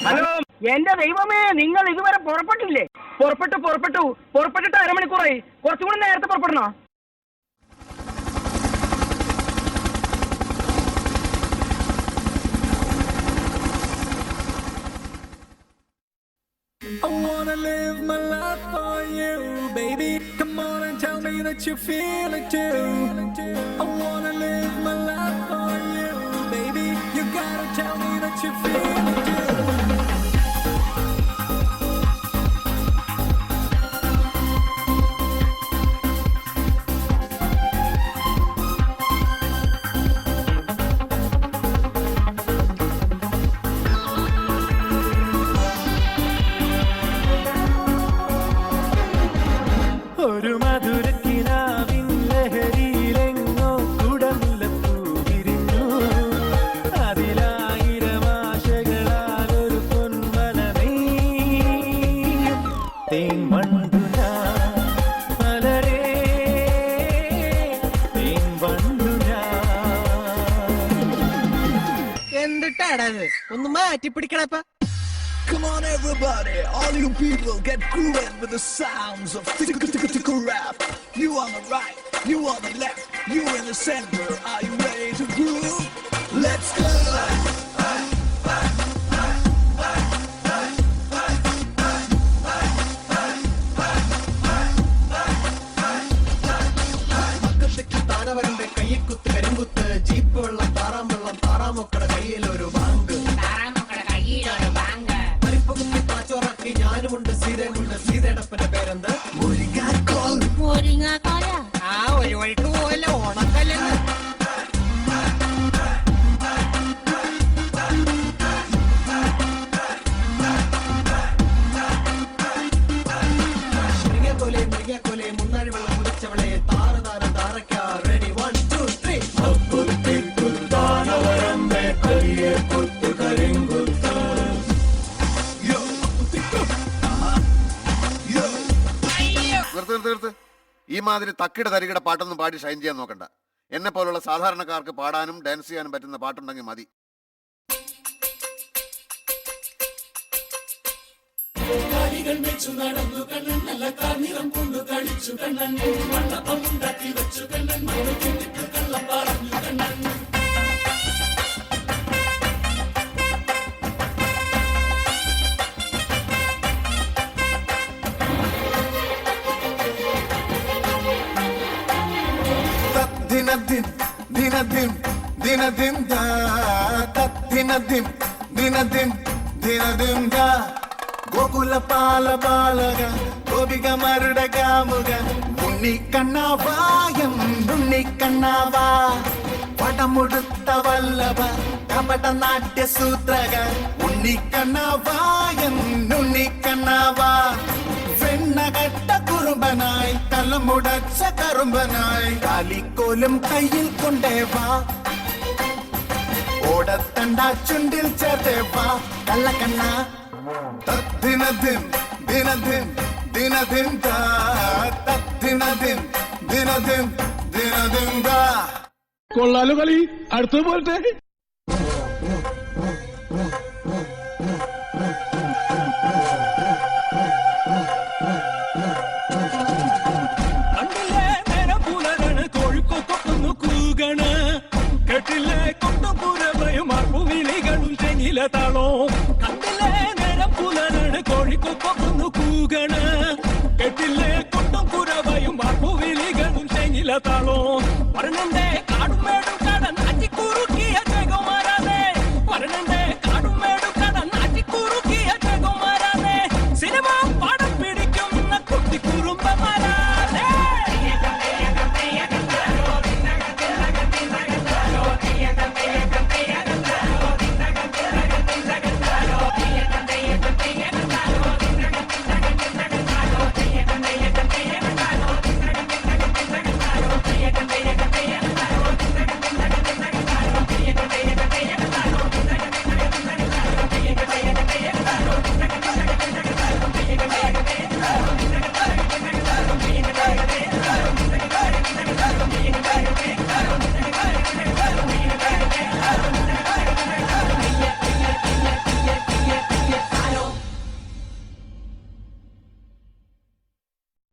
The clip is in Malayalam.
ഹലോ, എന്റെ ദൈവമേ, നിങ്ങൾ ഇതുവരെ പുറപ്പെട്ടില്ലേ? പുറപ്പെട്ടിട്ട് അരമണിക്കൂറായി. കുറച്ചും കൂടി നേരത്തെ പുറപ്പെടണോ? I wanna live my life for you, baby. Come on and tell me that you feel it too. I wanna live my life for you, baby. You gotta tell me that you feel it too. ഒരു മധുരക്കിനാവിൻ ലഹരിയിലെങ്ങോ കുടമുല്ലപ്പൂ വിരിഞ്ഞു. അതിലായിരം ആശകളാൽ ഒരു പൊന്മല നെയ്യും തേൻവണ്ടു ഞാൻ മലരേ, തേൻവണ്ടു ഞാൻ. എന്തിട്ടാടത്? ഒന്ന് മാറ്റി പിടിക്കണപ്പ. Come on everybody, all you people get grooving with the sounds of tickle rap. You on the right, you on the left, you in the center. Are you ready to groove? Let's go! താനവരന്റെ കയ്യക്കുത്ത് കരിങ്കുത്ത് ജീപ്പ് വെള്ളം താറാം വെള്ളം താറാമൊക്കടെ കയ്യിലൊരു ബാങ്ക് പാച്ചോറാക്കി ഞാനുമുണ്ട് സീതയുമുണ്ട്. സീതയടപ്പന്റെ പേരെന്ത്? ആ ഒരു വഴിക്ക് പോവല്ലോ ഓണക്കല്ലെന്ന്. മൃഗക്കോലെ മുന്നാഴി വെള്ളം കുടിച്ചവളെ താര താര താരക്ക റെഡി 1 2 3 താനവരന്റെ കയ്യെ കുത്ത് കരിങ്കുത്ത്. നിർത്ത്. ഈ മാതിരി തക്കിട തരികിട പാട്ടൊന്നും പാടി ഷൈൻ ചെയ്യാൻ നോക്കണ്ട. എന്നെ പോലുള്ള സാധാരണക്കാർക്ക് പാടാനും ഡാൻസ് ചെയ്യാനും പറ്റുന്ന പാട്ടുണ്ടെങ്കിൽ മതി. గోకుల పాల బాలగ గోపిక మరుడగాముగ ఉన్ని కన్నవాయం నున్ని కన్నవా పటముడుత వల్లభ కపట నాట్య సూత్రగ ఉన్ని కన్నవాయం నున్ని కన్నవా വെണ്ണകട്ട കുറുമ്പനായി തലമുടച്ച കറുമ്പനായി കാലിക്കോലും കയ്യിൽ കൊണ്ടേവാ ഓടത്തണ്ട ചുണ്ടിൽ ചേർത്തേവാ കള്ളക്കണ്ണ. തദ്ദിനദിൻ ദിനദിൻ ദിനദിൻ ദാ തദ്ദിനദിൻ ദിനദിൻ ദിനദിൻ ദാ. കൊള്ളാലോ കളി. അടുത്ത പോലത്തെ കെട്ടിലെ കൊട്ടും പുരവയും അർപ്പുവിളികളും ചെങ്ങിലതാളോ. കണ്ടിലെ നേരം പുലരാണ് കോഴിക്കൊക്കൊന്നു കൂകണ്. കെട്ടിലെ കൊട്ടും പുരവയും അർപ്പുവിളികളും ചെങ്ങിലതാളോ. പറഞ്ഞെ കാടും മേടും